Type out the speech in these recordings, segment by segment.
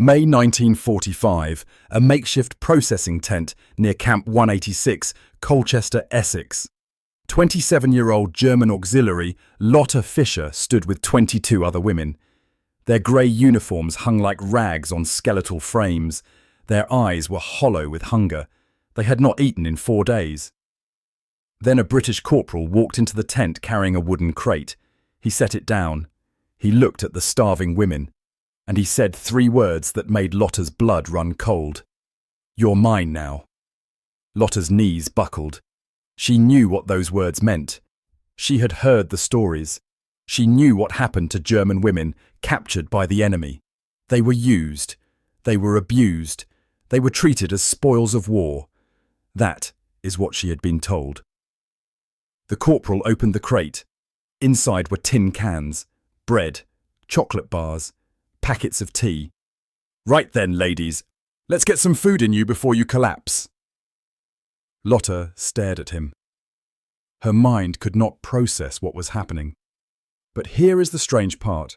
May 1945, a makeshift processing tent near Camp 186, Colchester, Essex. 27-year-old German auxiliary Lotte Fischer stood with 22 other women. Their grey uniforms hung like rags on skeletal frames. Their eyes were hollow with hunger. They had not eaten in 4 days. Then a British corporal walked into the tent carrying a wooden crate. He set it down. He looked at the starving women, and he said 3 words that made Lotte's blood run cold. "You're mine now." Lotte's knees buckled. She knew what those words meant. She had heard the stories. She knew what happened to German women captured by the enemy. They were used. They were abused. They were treated as spoils of war. That is what she had been told. The corporal opened the crate. Inside were tin cans, bread, chocolate bars, packets of tea. "Right then, ladies, let's get some food in you before you collapse." Lotte stared at him. Her mind could not process what was happening. But here is the strange part.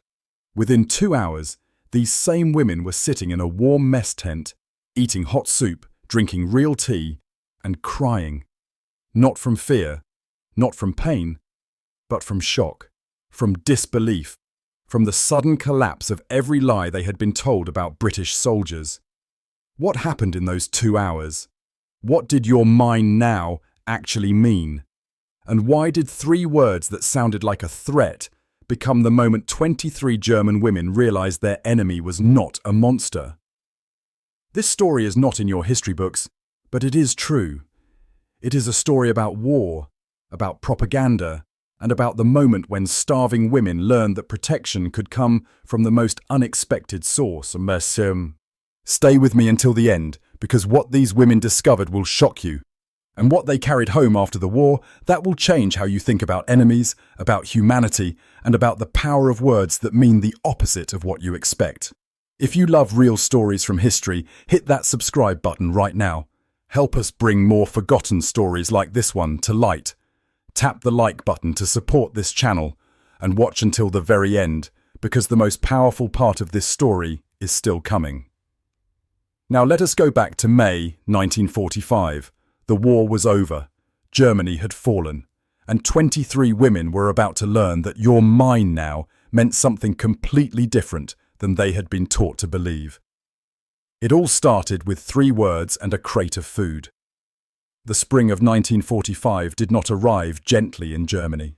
Within 2 hours, these same women were sitting in a warm mess tent, eating hot soup, drinking real tea, and crying. Not from fear, not from pain, but from shock, from disbelief, from the sudden collapse of every lie they had been told about British soldiers. What happened in those 2 hours? What did "you're mine now" actually mean? And why did 3 words that sounded like a threat become the moment 23 German women realized their enemy was not a monster? This story is not in your history books, but it is true. It is a story about war, about propaganda, and about the moment when starving women learned that protection could come from the most unexpected source. Stay with me until the end, because what these women discovered will shock you. And what they carried home after the war, that will change how you think about enemies, about humanity, and about the power of words that mean the opposite of what you expect. If you love real stories from history, hit that subscribe button right now. Help us bring more forgotten stories like this one to light. Tap the like button to support this channel, and watch until the very end, because the most powerful part of this story is still coming. Now let us go back to May 1945. The war was over. Germany had fallen. And 23 women were about to learn that "you're mine now" meant something completely different than they had been taught to believe. It all started with 3 words and a crate of food. The spring of 1945 did not arrive gently in Germany.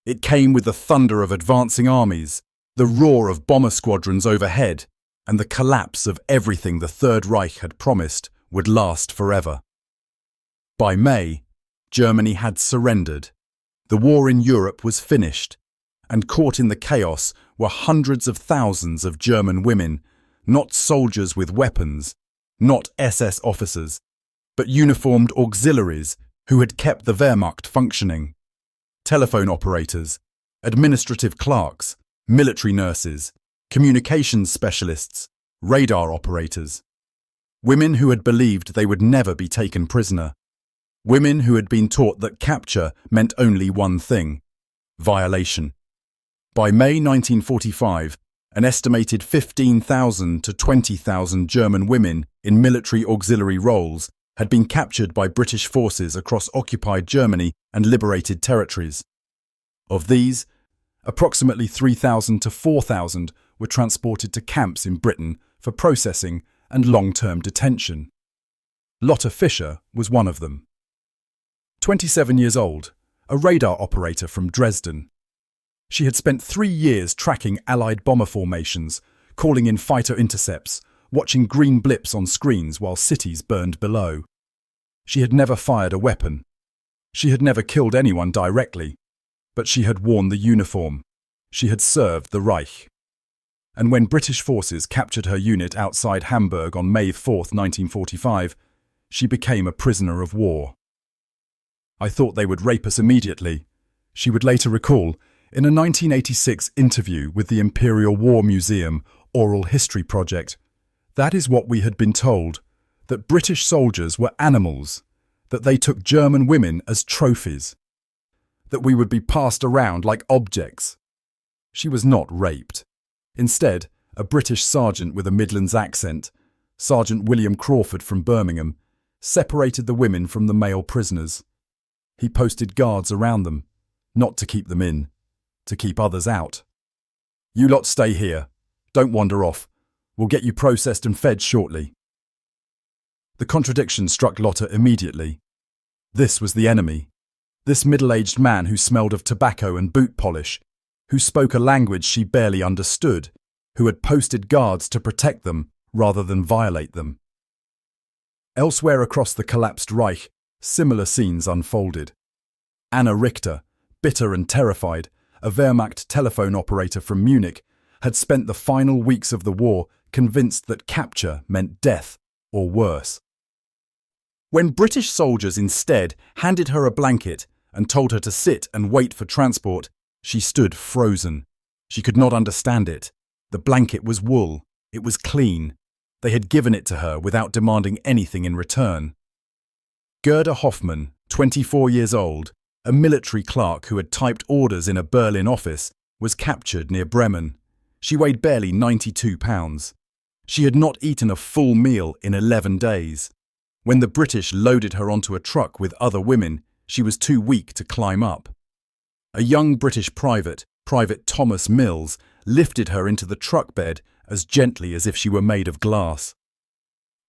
It came with the thunder of advancing armies, the roar of bomber squadrons overhead, and the collapse of everything the Third Reich had promised would last forever. By May, Germany had surrendered. The war in Europe was finished, and caught in the chaos were hundreds of thousands of German women, not soldiers with weapons, not SS officers, but uniformed auxiliaries who had kept the Wehrmacht functioning. Telephone operators, administrative clerks, military nurses, communications specialists, radar operators. Women who had believed they would never be taken prisoner. Women who had been taught that capture meant only one thing: violation. By May 1945, an estimated 15,000 to 20,000 German women in military auxiliary roles had been captured by British forces across occupied Germany and liberated territories. Of these, approximately 3,000 to 4,000 were transported to camps in Britain for processing and long-term detention. Lotte Fischer was one of them. 27 years old, a radar operator from Dresden. She had spent 3 years tracking Allied bomber formations, calling in fighter intercepts, watching green blips on screens while cities burned below. She had never fired a weapon. She had never killed anyone directly, but she had worn the uniform. She had served the Reich. And when British forces captured her unit outside Hamburg on May 4, 1945, she became a prisoner of war. "I thought they would rape us immediately," she would later recall in a 1986 interview with the Imperial War Museum Oral History Project. That is what we had been told, that British soldiers were animals, that they took German women as trophies, that we would be passed around like objects. She was not raped. Instead, a British sergeant with a Midlands accent, Sergeant William Crawford from Birmingham, separated the women from the male prisoners. He posted guards around them, not to keep them in, to keep others out. "You lot stay here. Don't wander off. We'll get you processed and fed shortly." The contradiction struck Lotte immediately. This was the enemy. This middle-aged man who smelled of tobacco and boot polish, who spoke a language she barely understood, who had posted guards to protect them rather than violate them. Elsewhere across the collapsed Reich, similar scenes unfolded. Anna Richter, bitter and terrified, a Wehrmacht telephone operator from Munich, had spent the final weeks of the war convinced that capture meant death or worse. When British soldiers instead handed her a blanket and told her to sit and wait for transport, she stood frozen. She could not understand it. The blanket was wool. It was clean. They had given it to her without demanding anything in return. Gerda Hoffmann, 24 years old, a military clerk who had typed orders in a Berlin office, was captured near Bremen. She weighed barely 92 pounds. She had not eaten a full meal in 11 days. When the British loaded her onto a truck with other women, she was too weak to climb up. A young British private, Private Thomas Mills, lifted her into the truck bed as gently as if she were made of glass.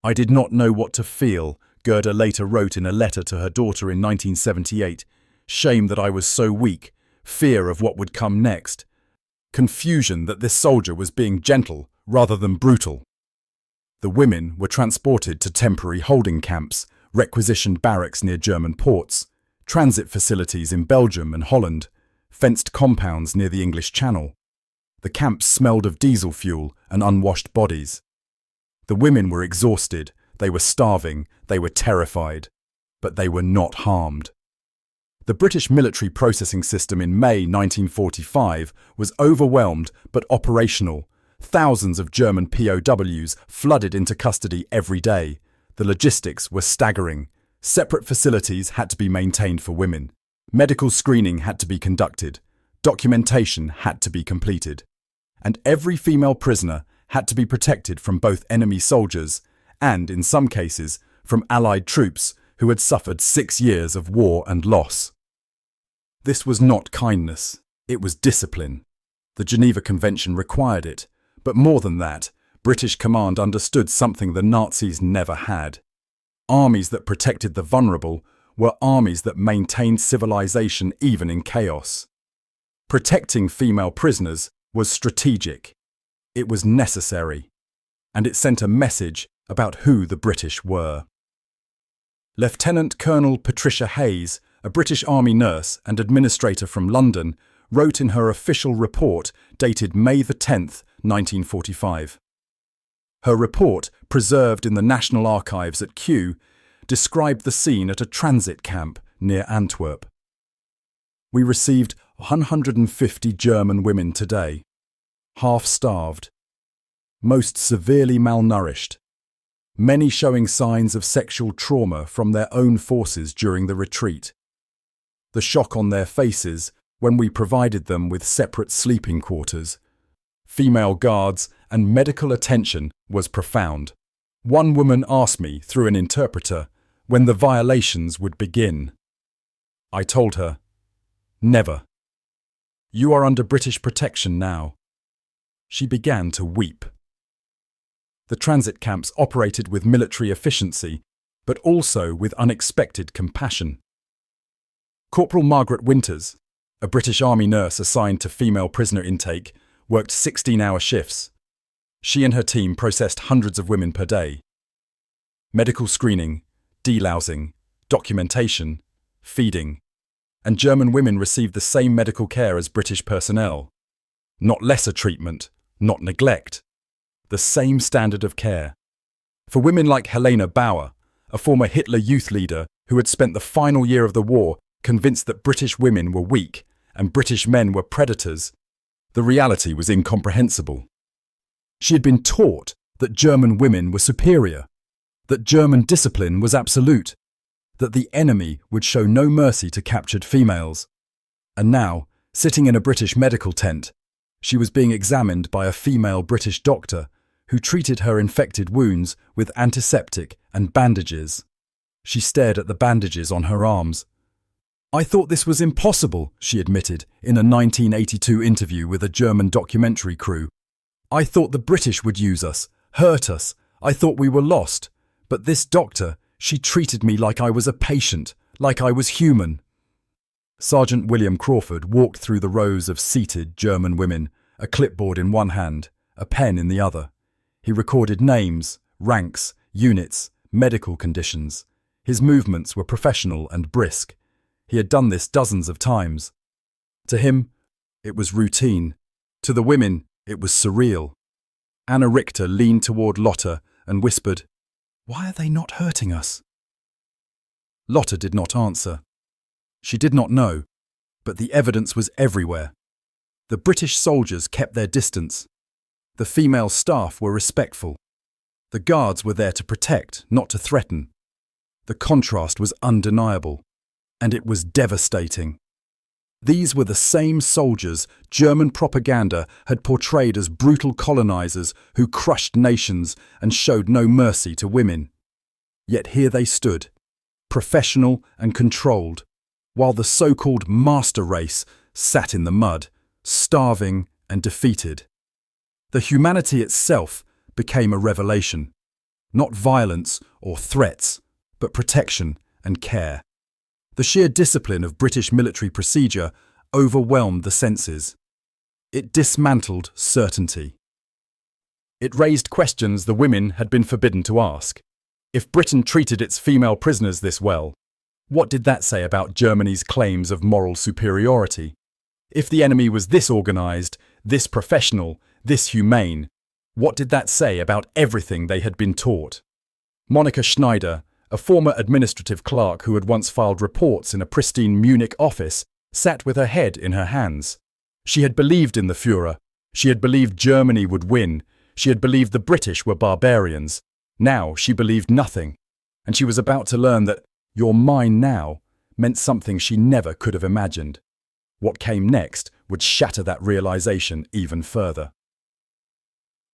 "I did not know what to feel," Gerda later wrote in a letter to her daughter in 1978. "Shame that I was so weak, fear of what would come next, confusion that this soldier was being gentle rather than brutal." The women were transported to temporary holding camps, requisitioned barracks near German ports, transit facilities in Belgium and Holland, fenced compounds near the English Channel. The camps smelled of diesel fuel and unwashed bodies. The women were exhausted, they were starving, they were terrified, but they were not harmed. The British military processing system in May 1945 was overwhelmed but operational. Thousands of German POWs flooded into custody every day. The logistics were staggering. Separate facilities had to be maintained for women. Medical screening had to be conducted. Documentation had to be completed. And every female prisoner had to be protected from both enemy soldiers and, in some cases, from Allied troops who had suffered 6 years of war and loss. This was not kindness, it was discipline. The Geneva Convention required it, but more than that, British command understood something the Nazis never had. Armies that protected the vulnerable were armies that maintained civilization even in chaos. Protecting female prisoners was strategic. It was necessary. And it sent a message about who the British were. Lieutenant Colonel Patricia Hayes, a British Army nurse and administrator from London, wrote in her official report dated May 10th, 1945. Her report, preserved in the National Archives at Kew, described the scene at a transit camp near Antwerp. "We received 150 German women today, half-starved, most severely malnourished, many showing signs of sexual trauma from their own forces during the retreat. The shock on their faces when we provided them with separate sleeping quarters, female guards and medical attention was profound. One woman asked me, through an interpreter, when the violations would begin. I told her, 'Never. You are under British protection now.' She began to weep." The transit camps operated with military efficiency, but also with unexpected compassion. Corporal Margaret Winters, a British Army nurse assigned to female prisoner intake, worked 16-hour shifts. She and her team processed hundreds of women per day. Medical screening, delousing, documentation, feeding, and German women received the same medical care as British personnel. Not lesser treatment, not neglect. The same standard of care. For women like Helena Bauer, a former Hitler youth leader who had spent the final year of the war convinced that British women were weak and British men were predators, the reality was incomprehensible. She had been taught that German women were superior, that German discipline was absolute, that the enemy would show no mercy to captured females. And now, sitting in a British medical tent, She was being examined by a female British doctor who treated her infected wounds with antiseptic and bandages. She stared at the bandages on her arms. "I thought this was impossible," she admitted in a 1982 interview with a German documentary crew. "I thought the British would use us, hurt us. I thought we were lost. But this doctor, she treated me like I was a patient, like I was human." Sergeant William Crawford walked through the rows of seated German women, a clipboard in one hand, a pen in the other. He recorded names, ranks, units, medical conditions. His movements were professional and brisk. He had done this dozens of times. To him, it was routine. To the women, it was surreal. Anna Richter leaned toward Lotte and whispered, "Why are they not hurting us?" Lotte did not answer. She did not know, but the evidence was everywhere. The British soldiers kept their distance. The female staff were respectful. The guards were there to protect, not to threaten. The contrast was undeniable, and it was devastating. These were the same soldiers German propaganda had portrayed as brutal colonizers who crushed nations and showed no mercy to women. Yet here they stood, professional and controlled, while the so-called master race sat in the mud, starving and defeated. The humanity itself became a revelation. Not violence or threats, but protection and care. The sheer discipline of British military procedure overwhelmed the senses. It dismantled certainty. It raised questions the women had been forbidden to ask. If Britain treated its female prisoners this well, what did that say about Germany's claims of moral superiority? If the enemy was this organised, this professional, this humane, what did that say about everything they had been taught? Monika Schneider, a former administrative clerk who had once filed reports in a pristine Munich office, sat with her head in her hands. She had believed in the Führer. She had believed Germany would win. She had believed the British were barbarians. Now she believed nothing. And she was about to learn that "you're mine now" meant something she never could have imagined. What came next would shatter that realization even further.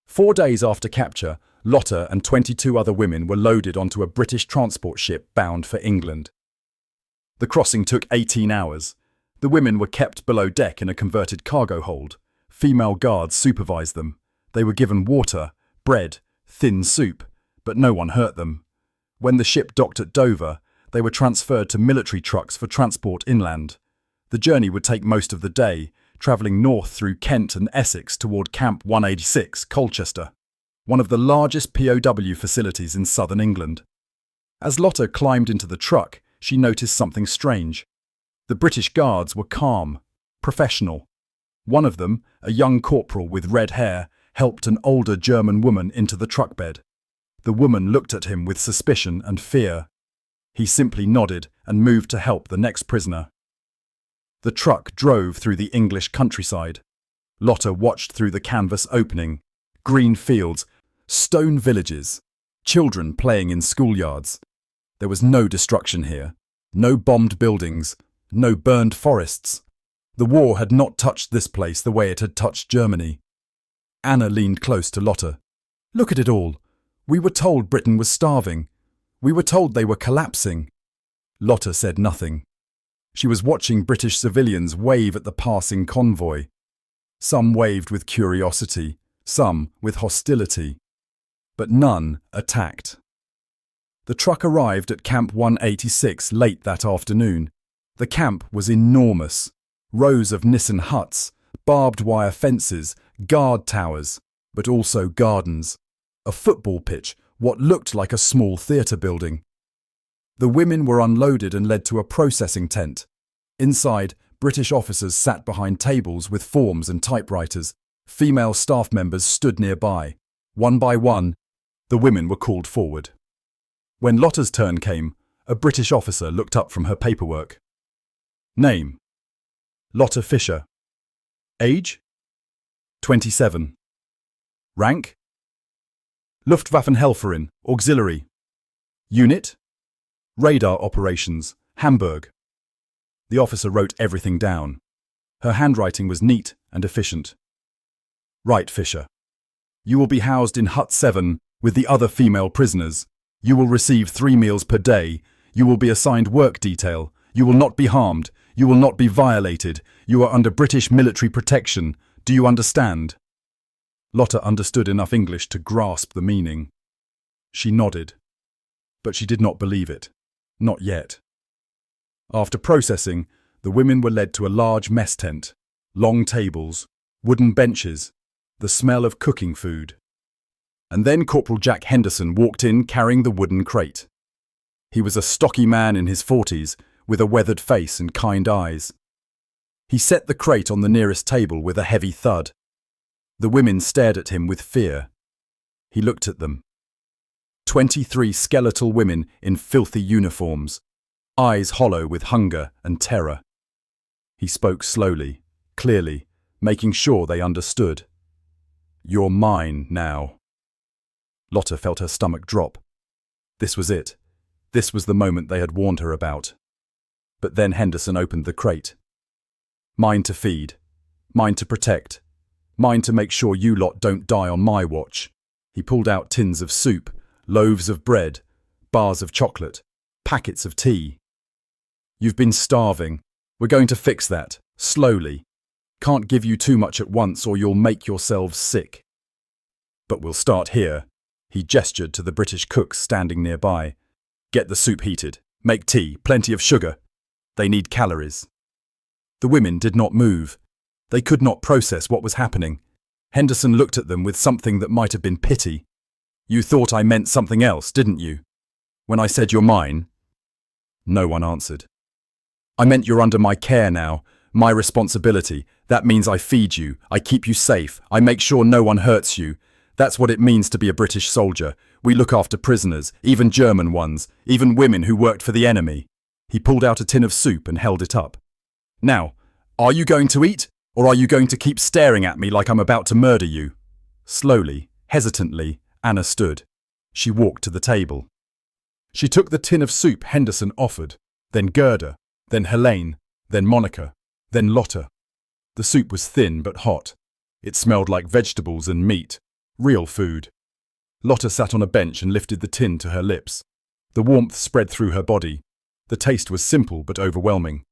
4 days after capture, Lotte and 22 other women were loaded onto a British transport ship bound for England. The crossing took 18 hours. The women were kept below deck in a converted cargo hold. Female guards supervised them. They were given water, bread, thin soup, but no one hurt them. When the ship docked at Dover, they were transferred to military trucks for transport inland. The journey would take most of the day, travelling north through Kent and Essex toward Camp 186, Colchester, one of the largest POW facilities in southern England. As Lotte climbed into the truck, she noticed something strange. The British guards were calm, professional. One of them, a young corporal with red hair, helped an older German woman into the truck bed. The woman looked at him with suspicion and fear. He simply nodded and moved to help the next prisoner. The truck drove through the English countryside. Lotte watched through the canvas opening. Green fields, stone villages, children playing in schoolyards. There was no destruction here, no bombed buildings, no burned forests. The war had not touched this place the way it had touched Germany. Anna leaned close to Lotte. "Look at it all. We were told Britain was starving. We were told they were collapsing." Lotte said nothing. She was watching British civilians wave at the passing convoy. Some waved with curiosity, some with hostility. But none attacked. The truck arrived at Camp 186 late that afternoon. The camp was enormous. Rows of Nissen huts, barbed wire fences, guard towers, but also gardens. A football pitch, what looked like a small theatre building. The women were unloaded and led to a processing tent. Inside, British officers sat behind tables with forms and typewriters. Female staff members stood nearby. One by one, the women were called forward. When Lotte's turn came, a British officer looked up from her paperwork. Name: Lotte Fischer. Age: 27. Rank: Luftwaffenhelferin, auxiliary. Unit: Radar operations, Hamburg. The officer wrote everything down. Her handwriting was neat and efficient. Right, Fischer. You will be housed in Hut 7 with the other female prisoners. You will receive 3 meals per day. You will be assigned work detail. You will not be harmed. You will not be violated. You are under British military protection. Do you understand? Lotte understood enough English to grasp the meaning. She nodded, but she did not believe it. Not yet. After processing, the women were led to a large mess tent, long tables, wooden benches, the smell of cooking food. And then Corporal Jack Henderson walked in carrying the wooden crate. He was a stocky man in his 40s, with a weathered face and kind eyes. He set the crate on the nearest table with a heavy thud. The women stared at him with fear. He looked at them. 23 skeletal women in filthy uniforms, eyes hollow with hunger and terror. He spoke slowly, clearly, making sure they understood. You're mine now. Lotte felt her stomach drop. This was it. This was the moment they had warned her about. But then Henderson opened the crate. Mine to feed. Mine to protect. Mine to make sure you lot don't die on my watch. He pulled out tins of soup, loaves of bread, bars of chocolate, packets of tea. You've been starving. We're going to fix that, slowly. Can't give you too much at once or you'll make yourselves sick. But we'll start here. He gestured to the British cooks standing nearby. Get the soup heated. Make tea, plenty of sugar. They need calories. The women did not move. They could not process what was happening. Henderson looked at them with something that might have been pity. You thought I meant something else, didn't you? When I said you're mine? No one answered. I meant you're under my care now, my responsibility. That means I feed you, I keep you safe, I make sure no one hurts you. That's what it means to be a British soldier. We look after prisoners, even German ones, even women who worked for the enemy. He pulled out a tin of soup and held it up. Now, are you going to eat, or are you going to keep staring at me like I'm about to murder you? Slowly, hesitantly, Anna stood. She walked to the table. She took the tin of soup Henderson offered, then Gerda, then Helene, then Monica, then Lotte. The soup was thin but hot. It smelled like vegetables and meat, real food. Lotte sat on a bench and lifted the tin to her lips. The warmth spread through her body. The taste was simple but overwhelming.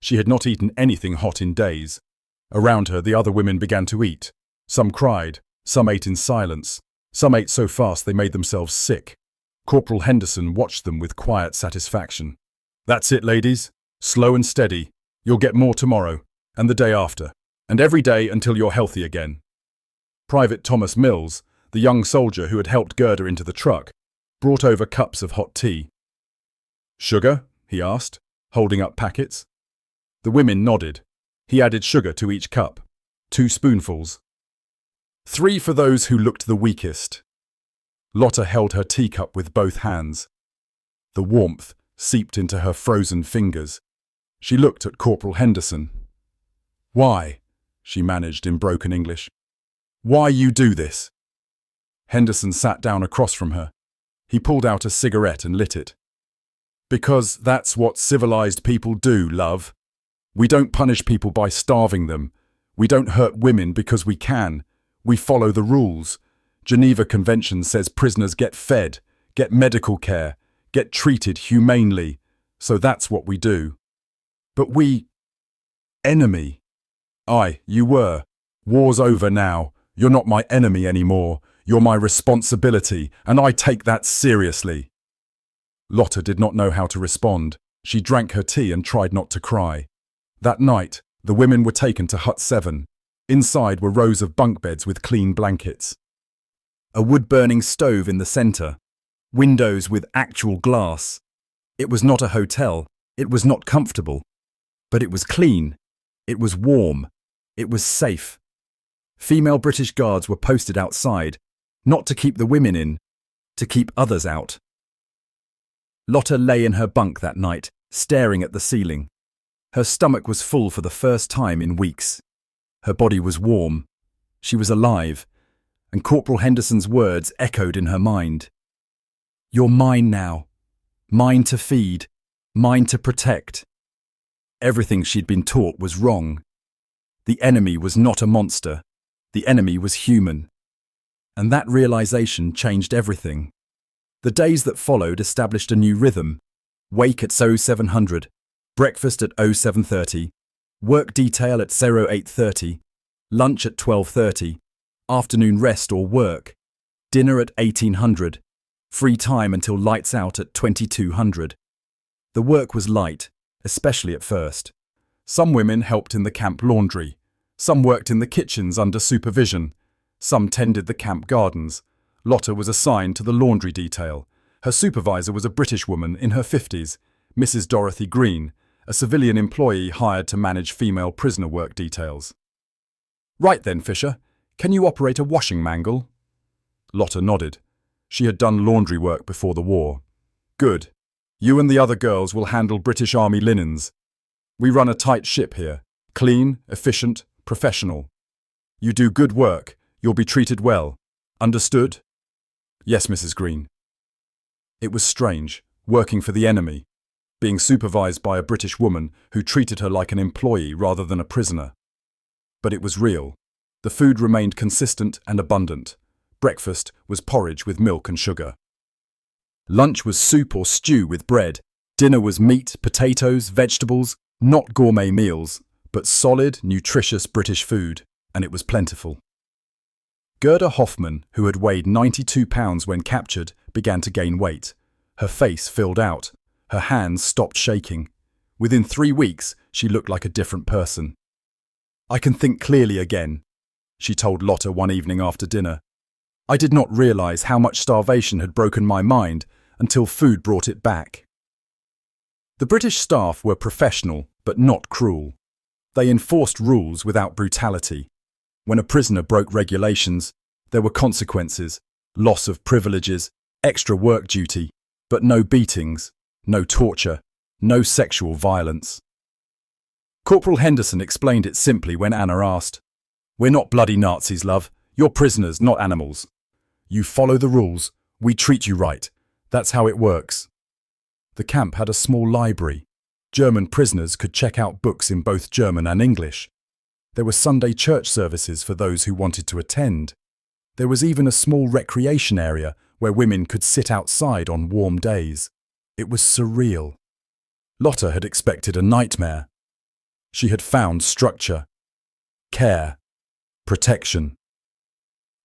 She had not eaten anything hot in days. Around her, the other women began to eat. Some cried, some ate in silence, some ate so fast they made themselves sick. Corporal Henderson watched them with quiet satisfaction. That's it, ladies. Slow and steady. You'll get more tomorrow, and the day after, and every day until you're healthy again. Private Thomas Mills, the young soldier who had helped Gerda into the truck, brought over cups of hot tea. Sugar? He asked, holding up packets. The women nodded. He added sugar to each cup. 2 spoonfuls. 3 for those who looked the weakest. Lotte held her teacup with both hands. The warmth seeped into her frozen fingers. She looked at Corporal Henderson. Why? She managed in broken English. Why you do this? Henderson sat down across from her. He pulled out a cigarette and lit it. Because that's what civilized people do, love. We don't punish people by starving them. We don't hurt women because we can. We follow the rules. Geneva Convention says prisoners get fed, get medical care, get treated humanely. So that's what we do. But we... Enemy. Aye, you were. War's over now. You're not my enemy anymore. You're my responsibility, and I take that seriously. Lotte did not know how to respond. She drank her tea and tried not to cry. That night, the women were taken to Hut 7. Inside were rows of bunk beds with clean blankets. A wood-burning stove in the centre. Windows with actual glass. It was not a hotel. It was not comfortable. But it was clean. It was warm. It was safe. Female British guards were posted outside, not to keep the women in, to keep others out. Lotte lay in her bunk that night, staring at the ceiling. Her stomach was full for the first time in weeks. Her body was warm. She was alive, and Corporal Henderson's words echoed in her mind. You're mine now. Mine to feed. Mine to protect. Everything she'd been taught was wrong. The enemy was not a monster. The enemy was human. And that realization changed everything. The days that followed established a new rhythm. Wake at 0700, breakfast at 0730, work detail at 0830, lunch at 12:30, afternoon rest or work, dinner at 1800, free time until lights out at 2200. The work was light, especially at first. Some women helped in the camp laundry. Some worked in the kitchens under supervision. Some tended the camp gardens. Lotte was assigned to the laundry detail. Her supervisor was a British woman in her 50s, Mrs. Dorothy Green, a civilian employee hired to manage female prisoner work details. Right then, Fischer, can you operate a washing mangle? Lotte nodded. She had done laundry work before the war. Good. You and the other girls will handle British Army linens. We run a tight ship here. Clean, efficient, professional. You do good work. You'll be treated well. Understood? Yes, Mrs. Green. It was strange, working for the enemy, being supervised by a British woman who treated her like an employee rather than a prisoner. But it was real. The food remained consistent and abundant. Breakfast was porridge with milk and sugar. Lunch was soup or stew with bread. Dinner was meat, potatoes, vegetables, not gourmet meals, but solid, nutritious British food, and it was plentiful. Gerda Hoffman, who had weighed 92 pounds when captured, began to gain weight. Her face filled out. Her hands stopped shaking. Within 3 weeks, she looked like a different person. I can think clearly again, she told Lotte one evening after dinner. I did not realize how much starvation had broken my mind until food brought it back. The British staff were professional, but not cruel. They enforced rules without brutality. When a prisoner broke regulations, there were consequences, loss of privileges, extra work duty, but no beatings, no torture, no sexual violence. Corporal Henderson explained it simply when Anna asked, "We're not bloody Nazis, love. You're prisoners, not animals. You follow the rules. We treat you right. That's how it works." The camp had a small library. German prisoners could check out books in both German and English. There were Sunday church services for those who wanted to attend. There was even a small recreation area where women could sit outside on warm days. It was surreal. Lotte had expected a nightmare. She had found structure, care, protection.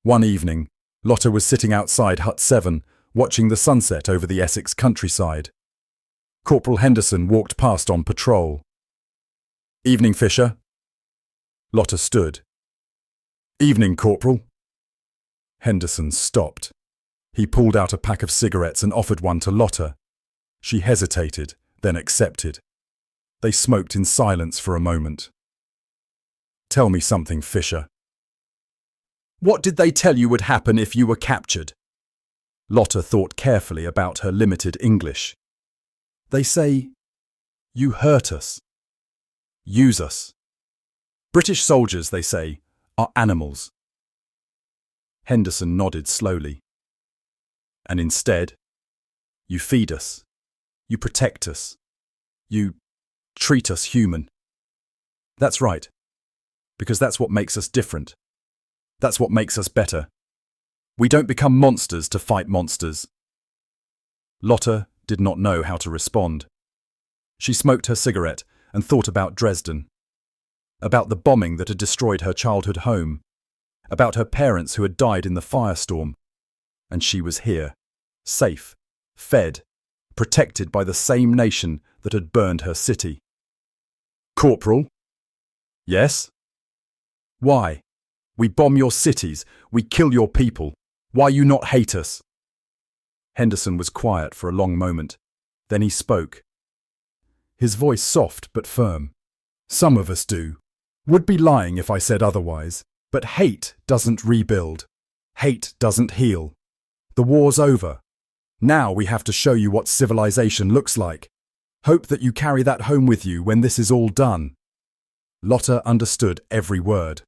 One evening, Lotte was sitting outside Hut 7, watching the sunset over the Essex countryside. Corporal Henderson walked past on patrol. "Evening, Fischer." Lotte stood. "Evening, Corporal." Henderson stopped. He pulled out a pack of cigarettes and offered one to Lotte. She hesitated, then accepted. They smoked in silence for a moment. "Tell me something, Fischer." "What did they tell you would happen if you were captured?" Lotte thought carefully about her limited English. "They say, you hurt us. Use us. British soldiers, they say, are animals." Henderson nodded slowly. "And instead, you feed us. You protect us. You treat us human." "That's right. Because that's what makes us different. That's what makes us better. We don't become monsters to fight monsters." Lotte did not know how to respond. She smoked her cigarette and thought about Dresden, about the bombing that had destroyed her childhood home, about her parents who had died in the firestorm. And she was here, safe, fed, protected by the same nation that had burned her city. "Corporal?" "Yes?" "Why? We bomb your cities, we kill your people. Why you not hate us?" Henderson was quiet for a long moment. Then he spoke. His voice soft but firm. "Some of us do. Would be lying if I said otherwise. But hate doesn't rebuild. Hate doesn't heal. The war's over. Now we have to show you what civilization looks like. Hope that you carry that home with you when this is all done." Lotte understood every word.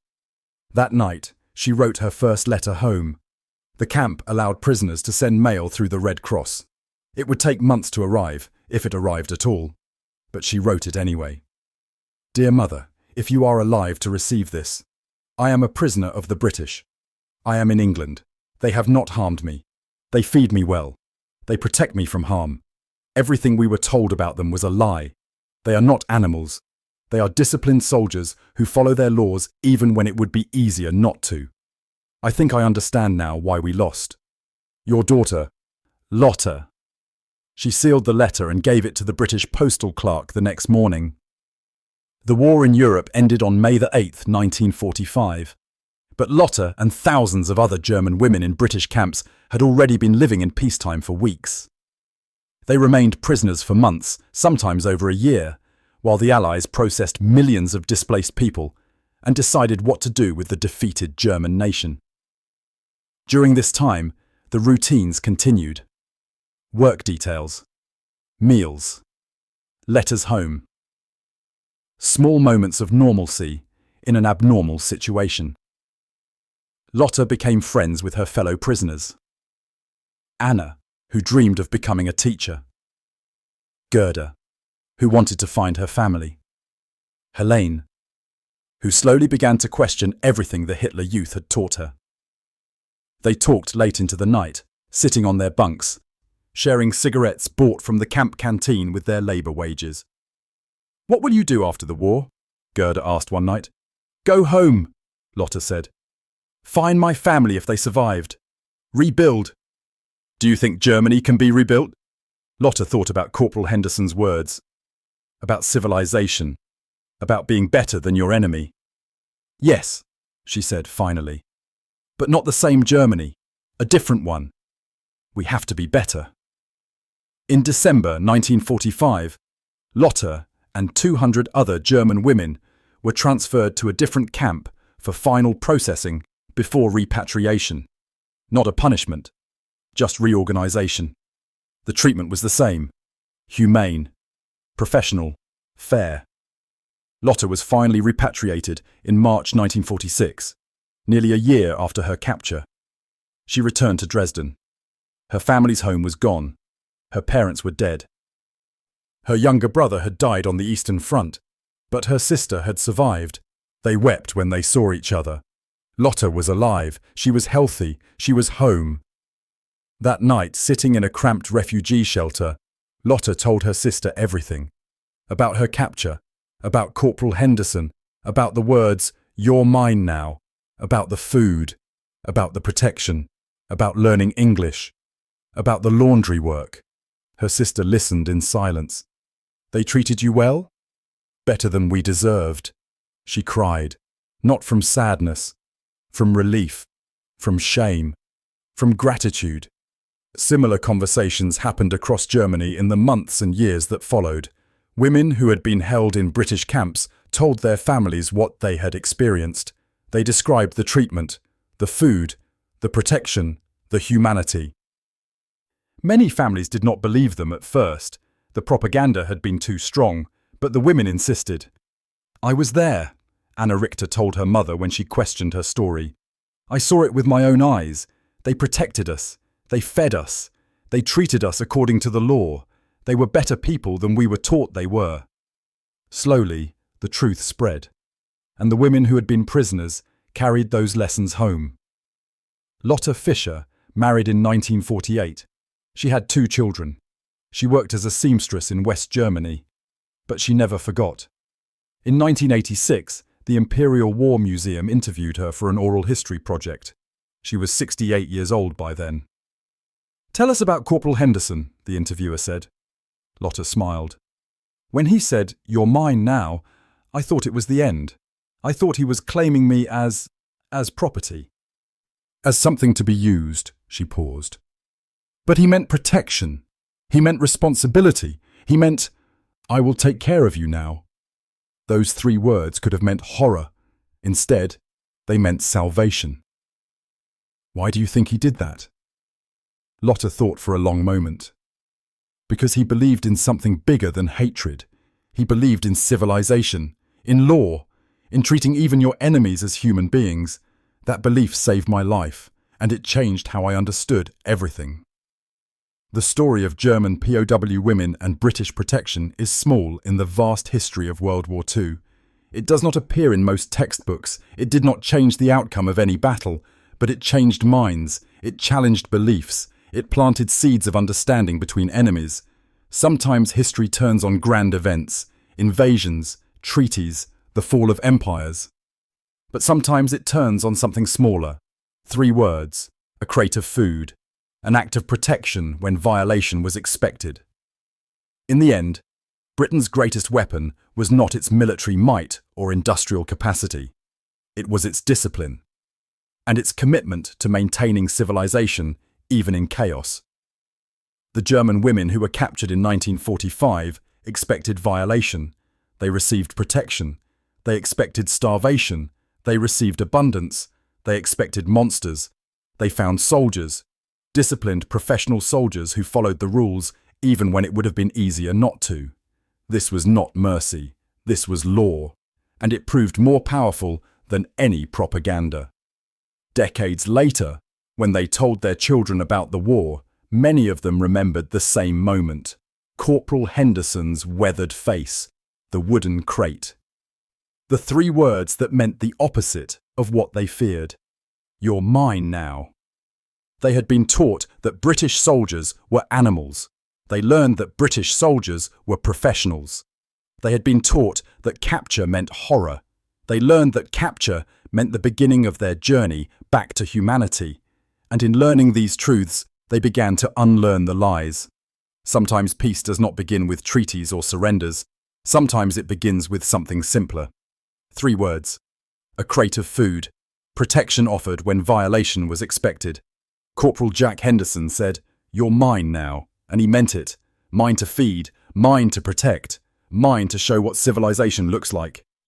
That night, she wrote her first letter home. The camp allowed prisoners to send mail through the Red Cross. It would take months to arrive, if it arrived at all. But she wrote it anyway. "Dear Mother, if you are alive to receive this, I am a prisoner of the British. I am in England. They have not harmed me. They feed me well. They protect me from harm. Everything we were told about them was a lie. They are not animals. They are disciplined soldiers who follow their laws even when it would be easier not to. I think I understand now why we lost. Your daughter, Lotte. She sealed the letter and gave it to the British postal clerk the next morning. The war in Europe ended on May the 8th, 1945. But Lotte and thousands of other German women in British camps had already been living in peacetime for weeks. They remained prisoners for months, sometimes over a year, while the Allies processed millions of displaced people and decided what to do with the defeated German nation. During this time, the routines continued. Work details, meals, letters home. Small moments of normalcy in an abnormal situation. Lotte became friends with her fellow prisoners. Anna, who dreamed of becoming a teacher. Gerda, who wanted to find her family. Helene, who slowly began to question everything the Hitler Youth had taught her. They talked late into the night, sitting on their bunks, sharing cigarettes bought from the camp canteen with their labour wages. "What will you do after the war?" Gerda asked one night. "Go home," Lotte said. "Find my family if they survived. Rebuild." "Do you think Germany can be rebuilt?" Lotte thought about Corporal Henderson's words. About civilization. About being better than your enemy. "Yes," she said finally. "But not the same Germany. A different one. We have to be better." In December 1945, Lotte and 200 other German women were transferred to a different camp for final processing before repatriation. Not a punishment, just reorganization. The treatment was the same: humane, professional, fair. Lotte was finally repatriated in March 1946, nearly a year after her capture. She returned to Dresden. Her family's home was gone. Her parents were dead. Her younger brother had died on the Eastern Front, but her sister had survived. They wept when they saw each other. Lotte was alive. She was healthy. She was home. That night, sitting in a cramped refugee shelter, Lotte told her sister everything. About her capture, about Corporal Henderson, about the words, "You're mine now," about the food, about the protection, about learning English, about the laundry work. Her sister listened in silence. "They treated you well?" "Better than we deserved," she cried, not from sadness, from relief, from shame, from gratitude. Similar conversations happened across Germany in the months and years that followed. Women who had been held in British camps told their families what they had experienced. They described the treatment, the food, the protection, the humanity. Many families did not believe them at first. The propaganda had been too strong, but the women insisted. "I was there," Anna Richter told her mother when she questioned her story. "I saw it with my own eyes. They protected us. They fed us. They treated us according to the law. They were better people than we were taught they were." Slowly, the truth spread, and the women who had been prisoners carried those lessons home. Lotte Fischer married in 1948. She had 2 children. She worked as a seamstress in West Germany, but she never forgot. In 1986, the Imperial War Museum interviewed her for an oral history project. She was 68 years old by then. "Tell us about Corporal Henderson," the interviewer said. Lotte smiled. "When he said, 'You're mine now,' I thought it was the end. I thought he was claiming me as property. As something to be used," she paused. "But he meant protection. He meant responsibility. He meant, 'I will take care of you now.' Those 3 words could have meant horror. Instead, they meant salvation." "Why do you think he did that?" Lotte thought for a long moment. Because he believed in something bigger than hatred. He believed in civilization, in law, in treating even your enemies as human beings. That belief saved my life, and it changed how I understood everything. The story of German POW women and British protection is small in the vast history of World War II. It does not appear in most textbooks. It did not change the outcome of any battle, but it changed minds, it challenged beliefs, it planted seeds of understanding between enemies. Sometimes history turns on grand events, invasions, treaties, the fall of empires. But sometimes it turns on something smaller. 3 words, a crate of food, an act of protection when violation was expected. In the end, Britain's greatest weapon was not its military might or industrial capacity. It was its discipline, and its commitment to maintaining civilization even in chaos. The German women who were captured in 1945 expected violation. They received protection. They expected starvation. They received abundance. They expected monsters. They found soldiers, disciplined professional soldiers who followed the rules even when it would have been easier not to. This was not mercy. This was law, and it proved more powerful than any propaganda. Decades later, when they told their children about the war, many of them remembered the same moment. Corporal Henderson's weathered face, the wooden crate. The 3 words that meant the opposite of what they feared. You're mine now. They had been taught that British soldiers were animals. They learned that British soldiers were professionals. They had been taught that capture meant horror. They learned that capture meant the beginning of their journey back to humanity. And in learning these truths, they began to unlearn the lies. Sometimes peace does not begin with treaties or surrenders. Sometimes it begins with something simpler. 3 words. A crate of food. Protection offered when violation was expected. Corporal Jack Henderson said, "You're mine now." And he meant it. Mine to feed, mine to protect, mine to show what civilization looks like.